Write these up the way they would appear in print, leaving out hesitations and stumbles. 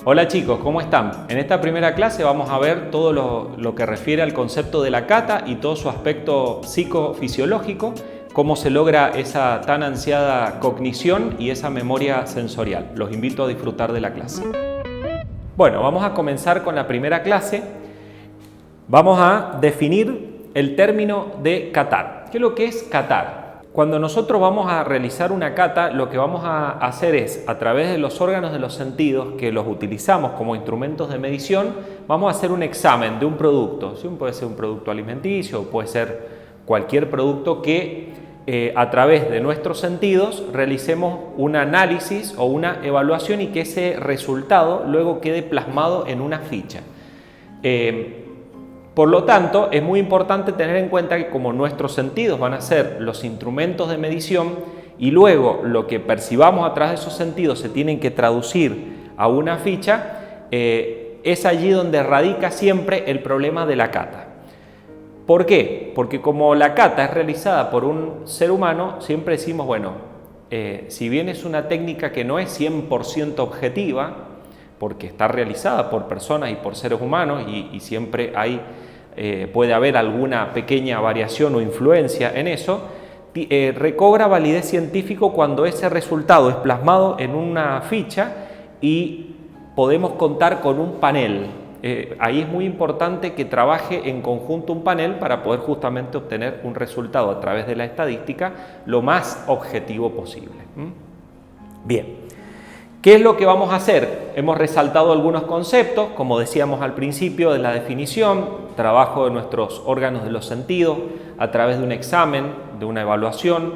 Hola chicos, ¿cómo están? En esta primera clase vamos a ver todo lo que refiere al concepto de la cata y todo su aspecto psicofisiológico, cómo se logra esa tan ansiada cognición y esa memoria sensorial. Los invito a disfrutar de la clase. Bueno, vamos a comenzar con la primera clase. Vamos a definir el término de catar. ¿Qué es lo que es catar? Cuando nosotros vamos a realizar una cata, lo que vamos a hacer es, a través de los órganos de los sentidos, que los utilizamos como instrumentos de medición, vamos a hacer un examen de un producto. ¿Sí? Puede ser un producto alimenticio, puede ser cualquier producto que a través de nuestros sentidos realicemos un análisis o una evaluación y que ese resultado luego quede plasmado en una ficha. Por lo tanto, es muy importante tener en cuenta que como nuestros sentidos van a ser los instrumentos de medición y luego lo que percibamos a través de esos sentidos se tienen que traducir a una ficha, es allí donde radica siempre el problema de la cata. ¿Por qué? Porque como la cata es realizada por un ser humano, siempre decimos, bueno, si bien es una técnica que no es 100% objetiva, porque está realizada por personas y por seres humanos y siempre puede haber alguna pequeña variación o influencia en eso, recobra validez científica cuando ese resultado es plasmado en una ficha y podemos contar con un panel. Ahí es muy importante que trabaje en conjunto un panel para poder justamente obtener un resultado a través de la estadística lo más objetivo posible. Bien. ¿Qué es lo que vamos a hacer? Hemos resaltado algunos conceptos, como decíamos al principio de la definición, trabajo de nuestros órganos de los sentidos a través de un examen, de una evaluación,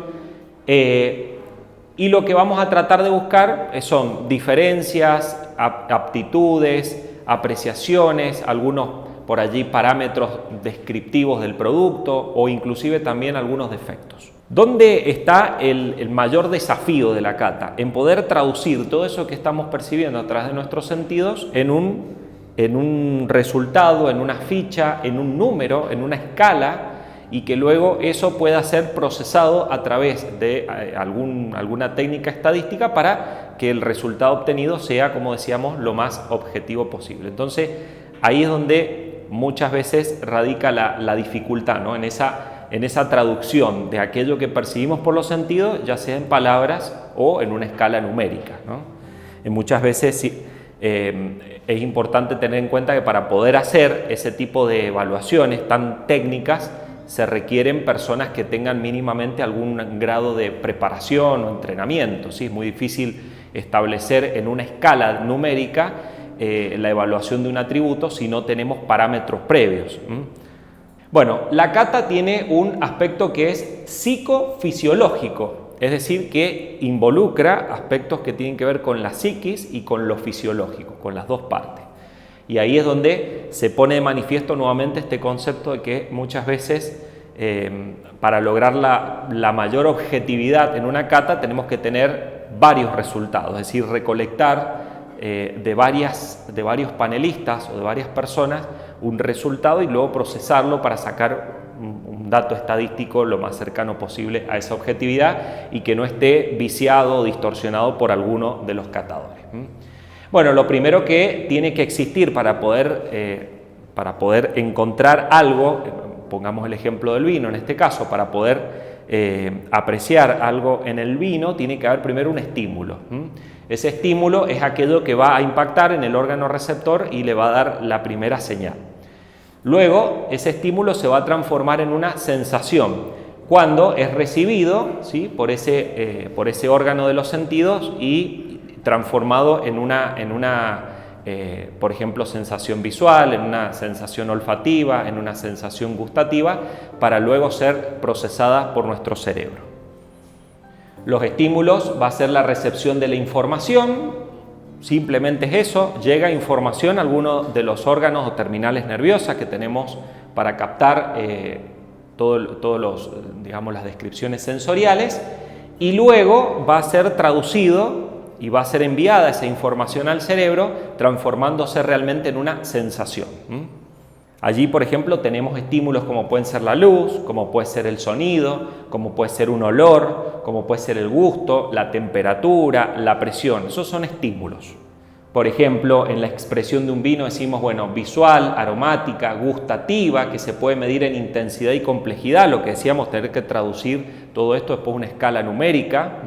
y lo que vamos a tratar de buscar son diferencias, aptitudes, apreciaciones, algunos por allí parámetros descriptivos del producto o inclusive también algunos defectos. ¿Dónde está el mayor desafío de la cata? En poder traducir todo eso que estamos percibiendo a través de nuestros sentidos en un resultado, en una ficha, en un número, en una escala, y que luego eso pueda ser procesado a través de alguna técnica estadística para que el resultado obtenido sea, como decíamos, lo más objetivo posible. Entonces, ahí es donde muchas veces radica la dificultad, ¿no? En esa traducción de aquello que percibimos por los sentidos, ya sea en palabras o en una escala numérica, ¿no? Y muchas veces es importante tener en cuenta que para poder hacer ese tipo de evaluaciones tan técnicas se requieren personas que tengan mínimamente algún grado de preparación o entrenamiento, ¿sí? Es muy difícil establecer en una escala numérica la evaluación de un atributo si no tenemos parámetros previos. Bueno, la cata tiene un aspecto que es psicofisiológico, es decir, que involucra aspectos que tienen que ver con la psiquis y con lo fisiológico, con las dos partes. Y ahí es donde se pone de manifiesto nuevamente este concepto de que muchas veces para lograr la mayor objetividad en una cata tenemos que tener varios resultados, es decir, recolectar de varios panelistas o de varias personas un resultado y luego procesarlo para sacar un dato estadístico lo más cercano posible a esa objetividad y que no esté viciado o distorsionado por alguno de los catadores. Bueno, lo primero que tiene que existir para poder encontrar algo, pongamos el ejemplo del vino en este caso, para poder apreciar algo en el vino, tiene que haber primero un estímulo. Ese estímulo es aquello que va a impactar en el órgano receptor y le va a dar la primera señal. Luego, ese estímulo se va a transformar en una sensación cuando es recibido, ¿sí? por ese órgano de los sentidos y transformado en una por ejemplo, sensación visual, en una sensación olfativa, en una sensación gustativa, para luego ser procesada por nuestro cerebro. Los estímulos va a ser la recepción de la información, simplemente es eso, llega información a alguno de los órganos o terminales nerviosas que tenemos para captar las descripciones sensoriales, y luego va a ser traducido y va a ser enviada esa información al cerebro, transformándose realmente en una sensación. Allí, por ejemplo, tenemos estímulos como pueden ser la luz, como puede ser el sonido, como puede ser un olor, como puede ser el gusto, la temperatura, la presión. Esos son estímulos. Por ejemplo, en la expresión de un vino decimos, bueno, visual, aromática, gustativa, que se puede medir en intensidad y complejidad, lo que decíamos, tener que traducir todo esto después una escala numérica.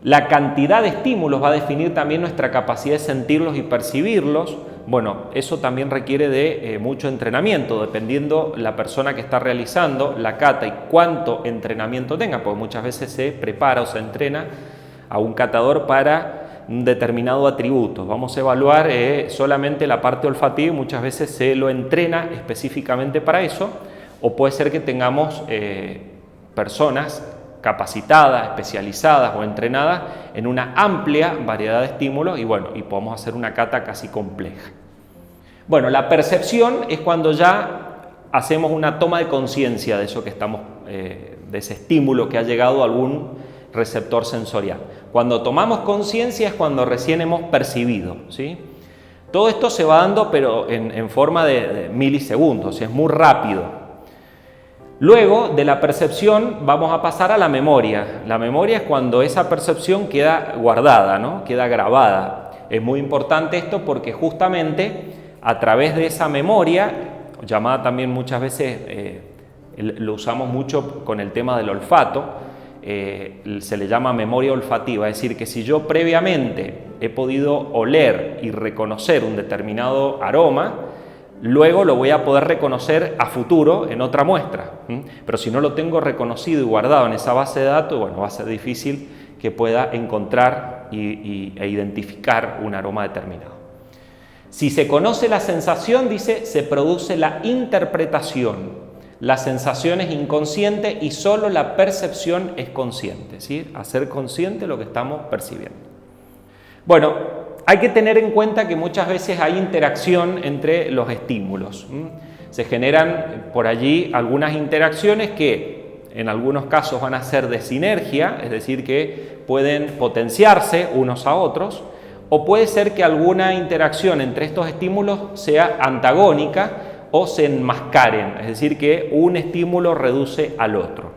La cantidad de estímulos va a definir también nuestra capacidad de sentirlos y percibirlos. Bueno, eso también requiere de mucho entrenamiento, dependiendo la persona que está realizando la cata y cuánto entrenamiento tenga, porque muchas veces se prepara o se entrena a un catador para un determinado atributo. Vamos a evaluar solamente la parte olfativa y muchas veces se lo entrena específicamente para eso, o puede ser que tengamos personas capacitadas, especializadas o entrenadas en una amplia variedad de estímulos y bueno, y podemos hacer una cata casi compleja. Bueno, la percepción es cuando ya hacemos una toma de conciencia de eso que estamos, de ese estímulo que ha llegado a algún receptor sensorial. Cuando tomamos conciencia es cuando recién hemos percibido, ¿sí? Todo esto se va dando pero en forma de milisegundos, es muy rápido. Luego de la percepción vamos a pasar a la memoria. La memoria es cuando esa percepción queda guardada, ¿no? Queda grabada. Es muy importante esto porque justamente a través de esa memoria, llamada también muchas veces, lo usamos mucho con el tema del olfato, se le llama memoria olfativa, es decir, que si yo previamente he podido oler y reconocer un determinado aroma, luego lo voy a poder reconocer a futuro en otra muestra. Pero si no lo tengo reconocido y guardado en esa base de datos, bueno, va a ser difícil que pueda encontrar e identificar un aroma determinado. Si se conoce la sensación, dice, se produce la interpretación. La sensación es inconsciente y solo la percepción es consciente, ¿sí? Hacer consciente lo que estamos percibiendo. Bueno, hay que tener en cuenta que muchas veces hay interacción entre los estímulos. Se generan por allí algunas interacciones que en algunos casos van a ser de sinergia, es decir, que pueden potenciarse unos a otros, o puede ser que alguna interacción entre estos estímulos sea antagónica o se enmascaren, es decir, que un estímulo reduce al otro.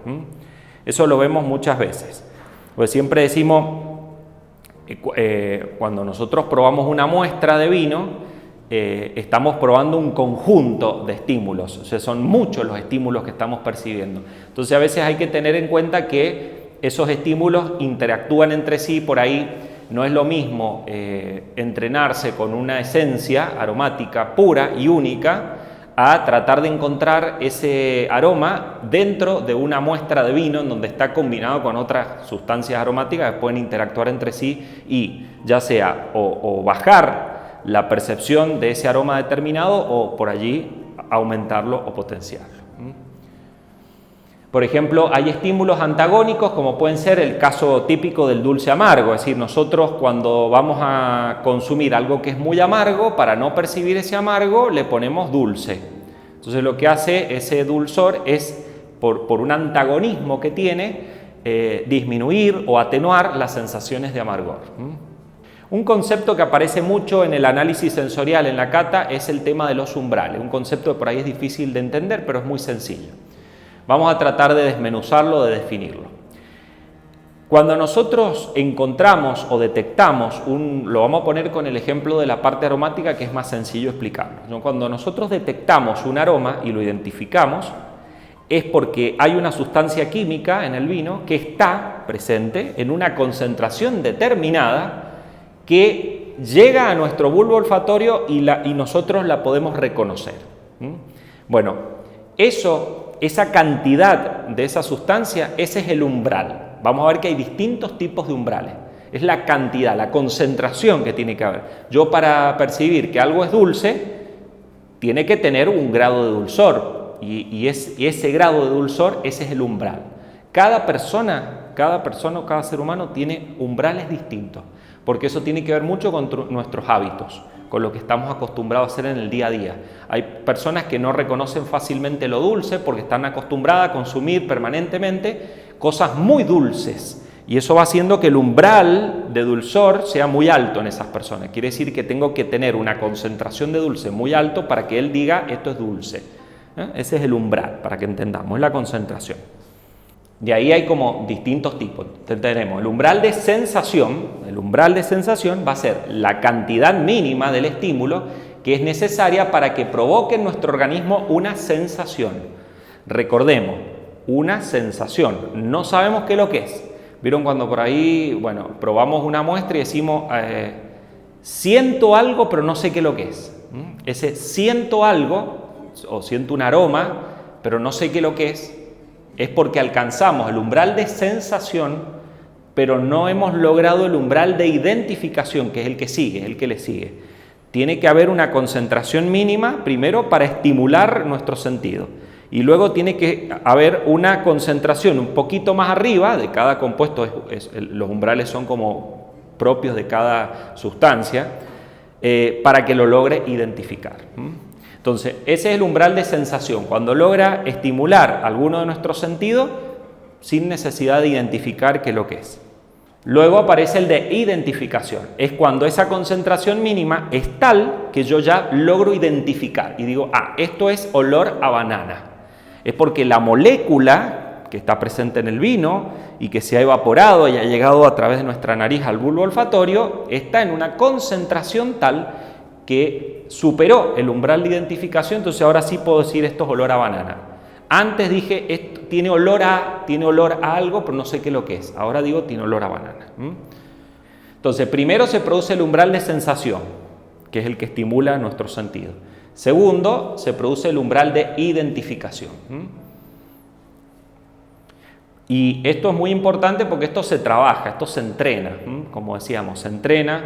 Eso lo vemos muchas veces. Pues siempre decimos, cuando nosotros probamos una muestra de vino, estamos probando un conjunto de estímulos, o sea, son muchos los estímulos que estamos percibiendo. Entonces a veces hay que tener en cuenta que esos estímulos interactúan entre sí, por ahí no es lo mismo entrenarse con una esencia aromática pura y única a tratar de encontrar ese aroma dentro de una muestra de vino en donde está combinado con otras sustancias aromáticas que pueden interactuar entre sí y ya sea o bajar la percepción de ese aroma determinado o por allí aumentarlo o potenciarlo. Por ejemplo, hay estímulos antagónicos como pueden ser el caso típico del dulce amargo, es decir, nosotros cuando vamos a consumir algo que es muy amargo, para no percibir ese amargo le ponemos dulce. Entonces lo que hace ese dulzor es, por un antagonismo que tiene, disminuir o atenuar las sensaciones de amargor. Un concepto que aparece mucho en el análisis sensorial en la cata es el tema de los umbrales, un concepto que por ahí es difícil de entender, pero es muy sencillo. Vamos a tratar de desmenuzarlo, de definirlo. Cuando nosotros encontramos o detectamos, lo vamos a poner con el ejemplo de la parte aromática que es más sencillo explicarlo. Cuando nosotros detectamos un aroma y lo identificamos, es porque hay una sustancia química en el vino que está presente en una concentración determinada que llega a nuestro bulbo olfatorio y nosotros la podemos reconocer. Bueno, esa cantidad de esa sustancia, ese es el umbral. Vamos a ver que hay distintos tipos de umbrales. Es la cantidad, la concentración que tiene que haber. Yo para percibir que algo es dulce, tiene que tener un grado de dulzor. Y ese grado de dulzor, ese es el umbral. Cada persona o cada ser humano tiene umbrales distintos. Porque eso tiene que ver mucho con nuestros hábitos, con lo que estamos acostumbrados a hacer en el día a día. Hay personas que no reconocen fácilmente lo dulce porque están acostumbradas a consumir permanentemente cosas muy dulces y eso va haciendo que el umbral de dulzor sea muy alto en esas personas. Quiere decir que tengo que tener una concentración de dulce muy alto para que él diga esto es dulce. Ese es el umbral, para que entendamos, es la concentración. De ahí hay como distintos tipos. Tenemos el umbral de sensación. El umbral de sensación va a ser la cantidad mínima del estímulo que es necesaria para que provoque en nuestro organismo una sensación. Recordemos, una sensación. No sabemos qué es lo que es. ¿Vieron cuando por ahí, bueno, probamos una muestra y decimos, siento algo pero no sé qué es lo que es? Ese siento algo o siento un aroma pero no sé qué es lo que es porque alcanzamos el umbral de sensación pero no hemos logrado el umbral de identificación, que es el que sigue, el que le sigue. Tiene que haber una concentración mínima primero para estimular nuestro sentido y luego tiene que haber una concentración un poquito más arriba de cada compuesto, los umbrales son como propios de cada sustancia, para que lo logre identificar. Entonces, ese es el umbral de sensación, cuando logra estimular alguno de nuestros sentidos sin necesidad de identificar qué es lo que es. Luego aparece el de identificación, es cuando esa concentración mínima es tal que yo ya logro identificar y digo, esto es olor a banana. Es porque la molécula que está presente en el vino y que se ha evaporado y ha llegado a través de nuestra nariz al bulbo olfatorio, está en una concentración tal que superó el umbral de identificación, entonces ahora sí puedo decir esto es olor a banana. Antes dije, esto tiene olor a algo, pero no sé qué es lo que es. Ahora digo, tiene olor a banana. Entonces, primero se produce el umbral de sensación, que es el que estimula nuestro sentido. Segundo, se produce el umbral de identificación. Y esto es muy importante porque esto se trabaja, esto se entrena, como decíamos, se entrena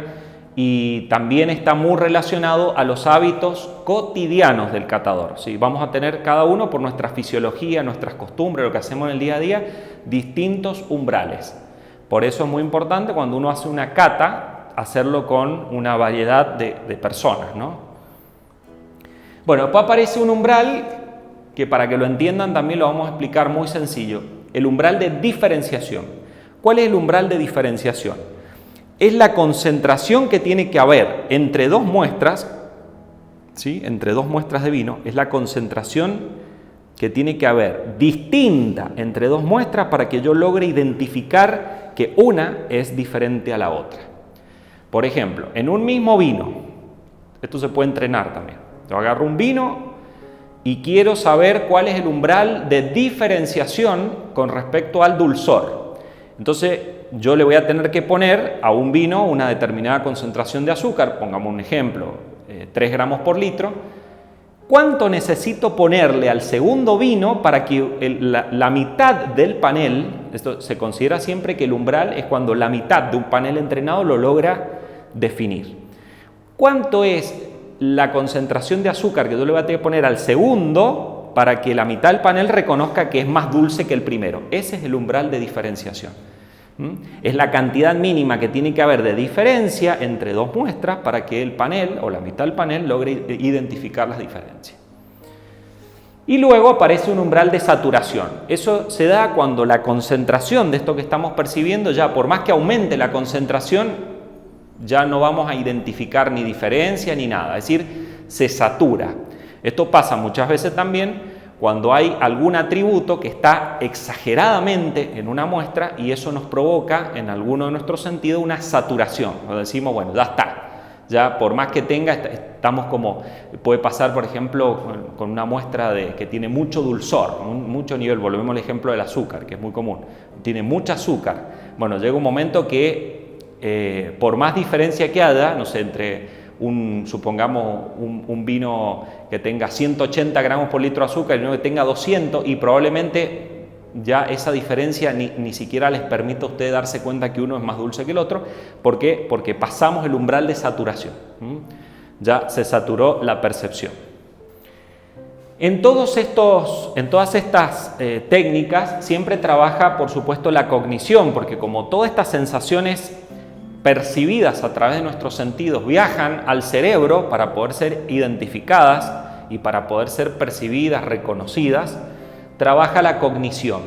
y también está muy relacionado a los hábitos cotidianos del catador. ¿Sí? Vamos a tener cada uno por nuestra fisiología, nuestras costumbres, lo que hacemos en el día a día, distintos umbrales. Por eso es muy importante cuando uno hace una cata, hacerlo con una variedad de personas, ¿no? Bueno, después aparece un umbral que para que lo entiendan también lo vamos a explicar muy sencillo. El umbral de diferenciación. ¿Cuál es el umbral de diferenciación? Es la concentración que tiene que haber entre dos muestras, ¿sí? Entre dos muestras de vino, es la concentración que tiene que haber distinta entre dos muestras para que yo logre identificar que una es diferente a la otra. Por ejemplo, en un mismo vino, esto se puede entrenar también. Yo agarro un vino y quiero saber cuál es el umbral de diferenciación con respecto al dulzor. Entonces, yo le voy a tener que poner a un vino una determinada concentración de azúcar, pongamos un ejemplo, 3 gramos por litro. ¿Cuánto necesito ponerle al segundo vino para que la mitad del panel, esto se considera siempre que el umbral es cuando la mitad de un panel entrenado lo logra definir? ¿Cuánto es la concentración de azúcar que yo le voy a tener que poner al segundo para que la mitad del panel reconozca que es más dulce que el primero? Ese es el umbral de diferenciación. Es la cantidad mínima que tiene que haber de diferencia entre dos muestras para que el panel o la mitad del panel logre identificar las diferencias. Y luego aparece un umbral de saturación. Eso se da cuando la concentración de esto que estamos percibiendo, ya por más que aumente la concentración, ya no vamos a identificar ni diferencia ni nada, es decir, se satura. Esto pasa muchas veces también cuando hay algún atributo que está exageradamente en una muestra y eso nos provoca en alguno de nuestros sentidos una saturación. Nos decimos, bueno, ya está, ya por más que tenga, estamos como, puede pasar por ejemplo con una muestra que tiene mucho dulzor, mucho nivel, volvemos al ejemplo del azúcar, que es muy común, tiene mucho azúcar. Bueno, llega un momento que por más diferencia que haya, no sé, entre supongamos un vino que tenga 180 gramos por litro de azúcar y uno que tenga 200 y probablemente ya esa diferencia ni siquiera les permite a usted darse cuenta que uno es más dulce que el otro. ¿Por qué? Porque pasamos el umbral de saturación. Ya se saturó la percepción. En todas estas técnicas siempre trabaja, por supuesto, la cognición, porque como todas estas sensaciones percibidas a través de nuestros sentidos viajan al cerebro para poder ser identificadas y para poder ser percibidas, reconocidas, trabaja la cognición.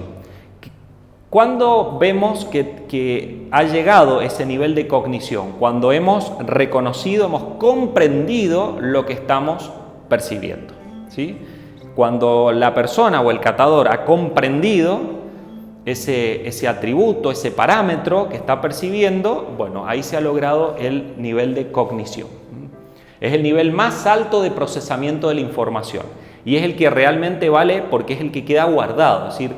¿Cuándo vemos que ha llegado ese nivel de cognición? Cuando hemos reconocido, hemos comprendido lo que estamos percibiendo, ¿sí? Cuando la persona o el catador ha comprendido ese atributo, ese parámetro que está percibiendo, bueno, ahí se ha logrado el nivel de cognición. Es el nivel más alto de procesamiento de la información y es el que realmente vale porque es el que queda guardado. Es decir,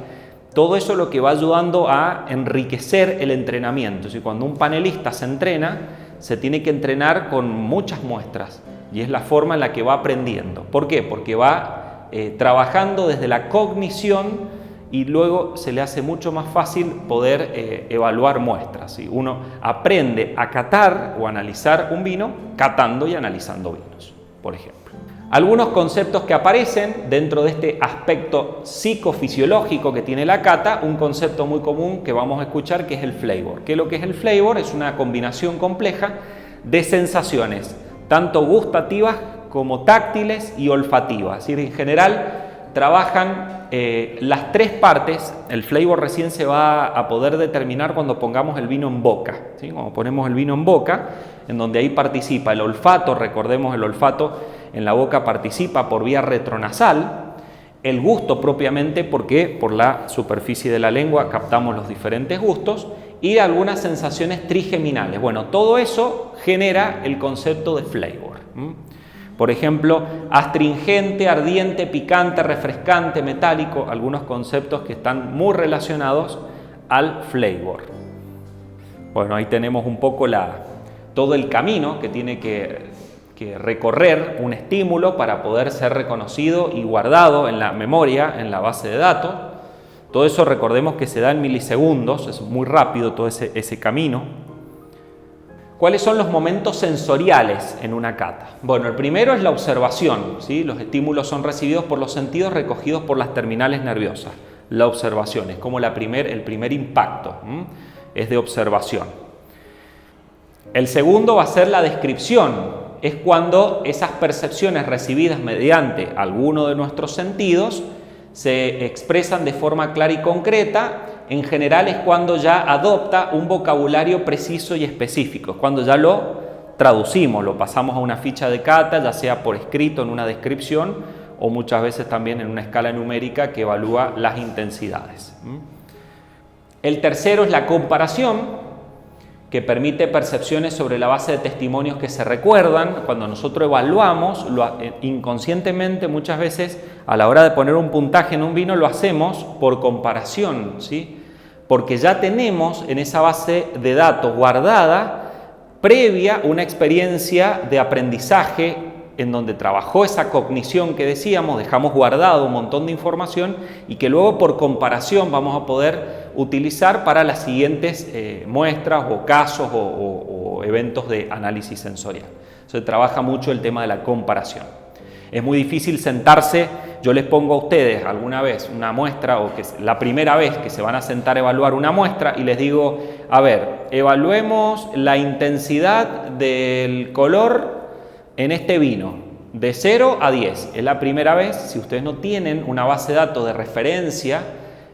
todo eso es lo que va ayudando a enriquecer el entrenamiento. Es decir, cuando un panelista se entrena, se tiene que entrenar con muchas muestras y es la forma en la que va aprendiendo. ¿Por qué? Porque va trabajando desde la cognición y luego se le hace mucho más fácil poder evaluar muestras. ¿Sí? Uno aprende a catar o analizar un vino catando y analizando vinos, por ejemplo. Algunos conceptos que aparecen dentro de este aspecto psicofisiológico que tiene la cata, un concepto muy común que vamos a escuchar que es el flavor. ¿Qué es lo que es el flavor? Es una combinación compleja de sensaciones, tanto gustativas como táctiles y olfativas. Es decir, en general trabajan las tres partes. El flavor recién se va a poder determinar cuando pongamos el vino en boca, ¿sí? Cuando ponemos el vino en boca, en donde ahí participa el olfato, recordemos el olfato en la boca participa por vía retronasal, el gusto propiamente porque por la superficie de la lengua captamos los diferentes gustos y algunas sensaciones trigeminales. Bueno, todo eso genera el concepto de flavor. Por ejemplo, astringente, ardiente, picante, refrescante, metálico, algunos conceptos que están muy relacionados al flavor. Bueno, ahí tenemos un poco todo el camino que tiene que recorrer un estímulo para poder ser reconocido y guardado en la memoria, en la base de datos. Todo eso recordemos que se da en milisegundos, es muy rápido todo ese camino. ¿Cuáles son los momentos sensoriales en una cata? Bueno, el primero es la observación, ¿sí? Los estímulos son recibidos por los sentidos recogidos por las terminales nerviosas. La observación es como el primer impacto, es de observación. El segundo va a ser la descripción. Es cuando esas percepciones recibidas mediante alguno de nuestros sentidos se expresan de forma clara y concreta. En general es cuando ya adopta un vocabulario preciso y específico, es cuando ya lo traducimos, lo pasamos a una ficha de cata, ya sea por escrito en una descripción o muchas veces también en una escala numérica que evalúa las intensidades. El tercero es la comparación, que permite percepciones sobre la base de testimonios que se recuerdan. Cuando nosotros evaluamos, inconscientemente muchas veces a la hora de poner un puntaje en un vino lo hacemos por comparación, ¿sí? Porque ya tenemos en esa base de datos guardada previa una experiencia de aprendizaje en donde trabajó esa cognición que decíamos, dejamos guardado un montón de información y que luego por comparación vamos a poder utilizar para las siguientes muestras o casos o eventos de análisis sensorial. Se trabaja mucho el tema de la comparación. Es muy difícil sentarse, yo les pongo a ustedes alguna vez una muestra o que es la primera vez que se van a sentar a evaluar una muestra y les digo, a ver, evaluemos la intensidad del color en este vino, de 0 a 10. Es la primera vez, si ustedes no tienen una base de datos de referencia,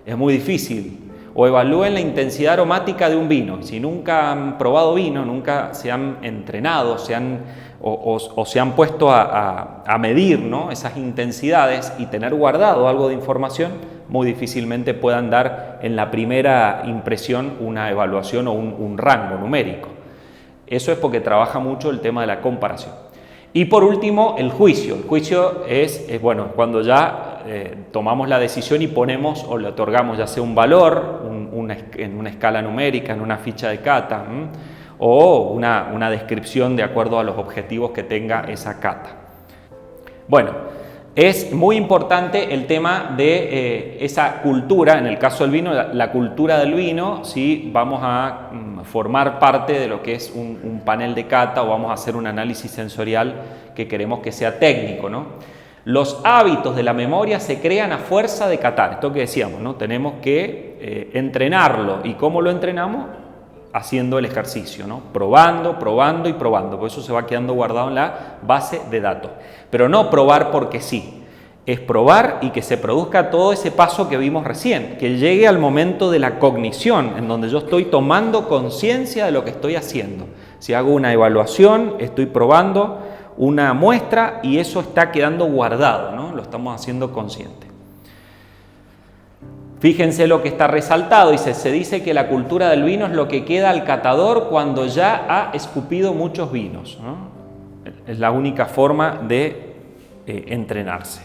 es muy difícil. O evalúen la intensidad aromática de un vino. Si nunca han probado vino, nunca se han entrenado, se han puesto a medir, ¿no?, esas intensidades y tener guardado algo de información, muy difícilmente puedan dar en la primera impresión una evaluación o un rango numérico. Eso es porque trabaja mucho el tema de la comparación. Y por último, el juicio. El juicio es cuando ya tomamos la decisión y ponemos o le otorgamos ya sea un valor en una escala numérica, en una ficha de cata, o una descripción de acuerdo a los objetivos que tenga esa cata. Bueno, es muy importante el tema de esa cultura, en el caso del vino, la cultura del vino, si vamos a formar parte de lo que es un panel de cata o vamos a hacer un análisis sensorial que queremos que sea técnico, ¿no? Los hábitos de la memoria se crean a fuerza de catar, esto que decíamos, ¿no? Tenemos que entrenarlo. ¿Y cómo lo entrenamos? Haciendo el ejercicio, ¿no? Probando y probando, por eso se va quedando guardado en la base de datos. Pero no probar porque sí, es probar y que se produzca todo ese paso que vimos recién, que llegue al momento de la cognición, en donde yo estoy tomando conciencia de lo que estoy haciendo. Si hago una evaluación, estoy probando una muestra y eso está quedando guardado, ¿no? Lo estamos haciendo consciente. Fíjense lo que está resaltado, dice, se dice que la cultura del vino es lo que queda al catador cuando ya ha escupido muchos vinos, ¿no? Es la única forma de entrenarse.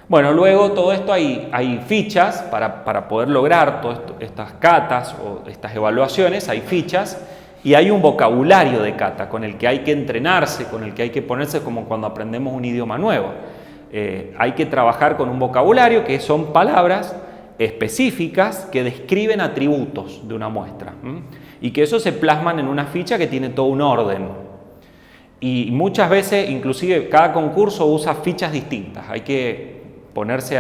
Bueno, luego todo esto hay fichas para poder lograr todas estas catas o estas evaluaciones, hay fichas y hay un vocabulario de cata con el que hay que entrenarse, con el que hay que ponerse como cuando aprendemos un idioma nuevo. Hay que trabajar con un vocabulario que son palabras específicas que describen atributos de una muestra, y que eso se plasman en una ficha que tiene todo un orden. Y muchas veces, inclusive cada concurso usa fichas distintas. Hay que ponerse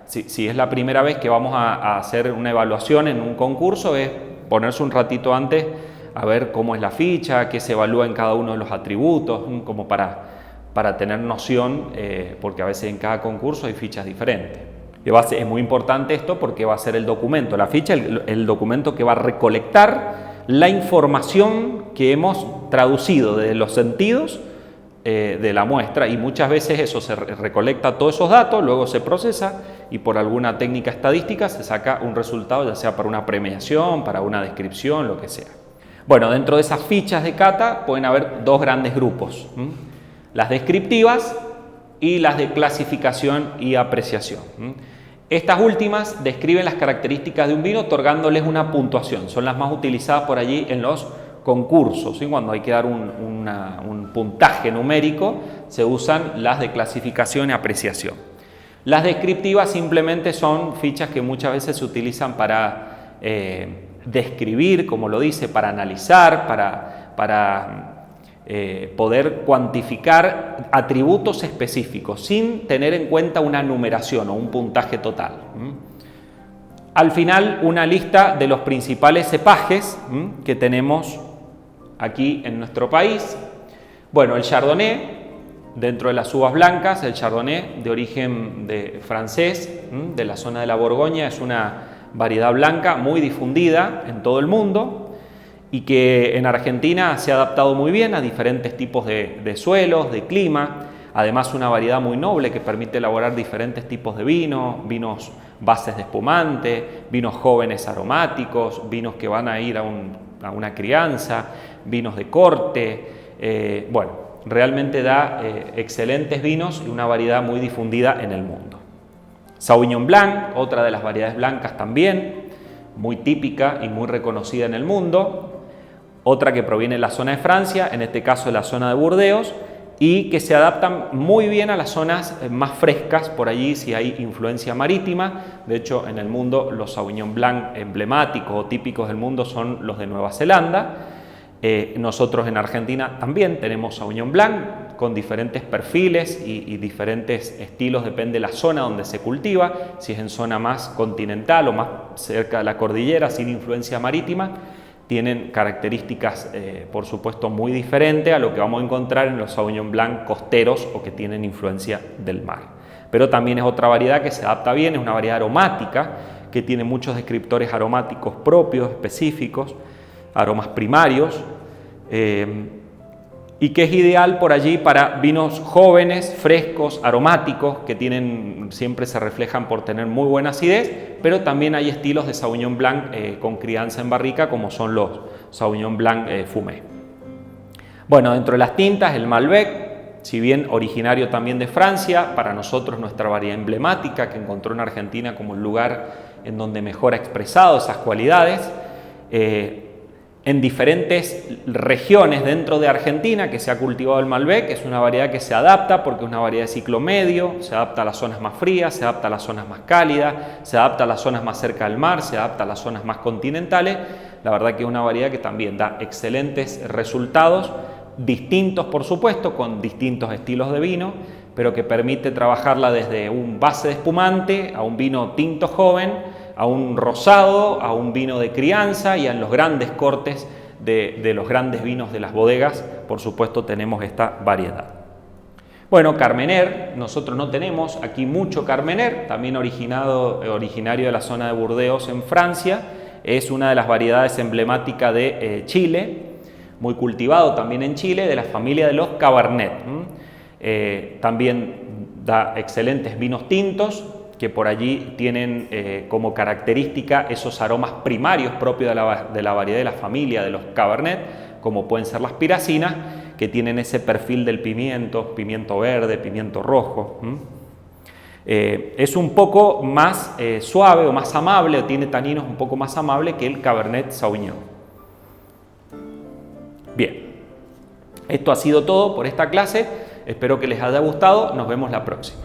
si es la primera vez que vamos a hacer una evaluación en un concurso, es ponerse un ratito antes a ver cómo es la ficha, qué se evalúa en cada uno de los atributos, como para tener noción, porque a veces en cada concurso hay fichas diferentes. Es muy importante esto porque va a ser el documento, la ficha, el documento que va a recolectar la información que hemos traducido de los sentidos de la muestra, y muchas veces eso se recolecta todos esos datos, luego se procesa y por alguna técnica estadística se saca un resultado, ya sea para una premiación, para una descripción, lo que sea. Bueno, dentro de esas fichas de cata pueden haber dos grandes grupos, las descriptivas y las de clasificación y apreciación. Estas últimas describen las características de un vino otorgándoles una puntuación, son las más utilizadas por allí en los concursos, ¿sí? Cuando hay que dar un puntaje numérico, se usan las de clasificación y apreciación. Las descriptivas simplemente son fichas que muchas veces se utilizan para describir, como lo dice, para analizar, para poder cuantificar atributos específicos sin tener en cuenta una numeración o un puntaje total. Al final, una lista de los principales cepajes que tenemos aquí en nuestro país. Bueno, el Chardonnay, dentro de las uvas blancas, el Chardonnay de origen francés, de la zona de la Borgoña, es una variedad blanca muy difundida en todo el mundo y que en Argentina se ha adaptado muy bien a diferentes tipos de suelos, de clima. Además, una variedad muy noble que permite elaborar diferentes tipos de vinos bases de espumante, vinos jóvenes aromáticos, vinos que van a ir a una crianza, vinos de corte. Bueno, realmente da excelentes vinos y una variedad muy difundida en el mundo. Sauvignon Blanc, otra de las variedades blancas también, muy típica y muy reconocida en el mundo. Otra que proviene de la zona de Francia, en este caso de la zona de Burdeos, y que se adaptan muy bien a las zonas más frescas, por allí si hay influencia marítima. De hecho, en el mundo los Sauvignon Blanc emblemáticos o típicos del mundo son los de Nueva Zelanda. Nosotros en Argentina también tenemos Sauvignon Blanc con diferentes perfiles y diferentes estilos, depende de la zona donde se cultiva, si es en zona más continental o más cerca de la cordillera, sin influencia marítima. Tienen características, por supuesto, muy diferentes a lo que vamos a encontrar en los Sauvignon Blanc costeros o que tienen influencia del mar. Pero también es otra variedad que se adapta bien, es una variedad aromática que tiene muchos descriptores aromáticos propios, específicos, aromas primarios, y que es ideal por allí para vinos jóvenes, frescos, aromáticos, que siempre se reflejan por tener muy buena acidez, pero también hay estilos de Sauvignon Blanc con crianza en barrica, como son los Sauvignon Blanc Fumé. Bueno, dentro de las tintas, el Malbec, si bien originario también de Francia, para nosotros nuestra variedad emblemática, que encontró en Argentina como el lugar en donde mejor ha expresado esas cualidades. En diferentes regiones dentro de Argentina que se ha cultivado el Malbec, es una variedad que se adapta porque es una variedad de ciclo medio, se adapta a las zonas más frías, se adapta a las zonas más cálidas, se adapta a las zonas más cerca del mar, se adapta a las zonas más continentales. La verdad que es una variedad que también da excelentes resultados, distintos por supuesto, con distintos estilos de vino, pero que permite trabajarla desde un base de espumante a un vino tinto joven, a un rosado, a un vino de crianza y en los grandes cortes de los grandes vinos de las bodegas, por supuesto tenemos esta variedad. Bueno, Carmener, nosotros no tenemos aquí mucho Carmener, también originario de la zona de Burdeos en Francia, es una de las variedades emblemáticas de Chile, muy cultivado también en Chile, de la familia de los Cabernet. También da excelentes vinos tintos, que por allí tienen como característica esos aromas primarios propios de la variedad de la familia de los Cabernet, como pueden ser las piracinas, que tienen ese perfil del pimiento, pimiento verde, pimiento rojo. Es un poco más suave o más amable, o tiene taninos un poco más amable que el Cabernet Sauvignon. Bien, esto ha sido todo por esta clase, espero que les haya gustado, nos vemos la próxima.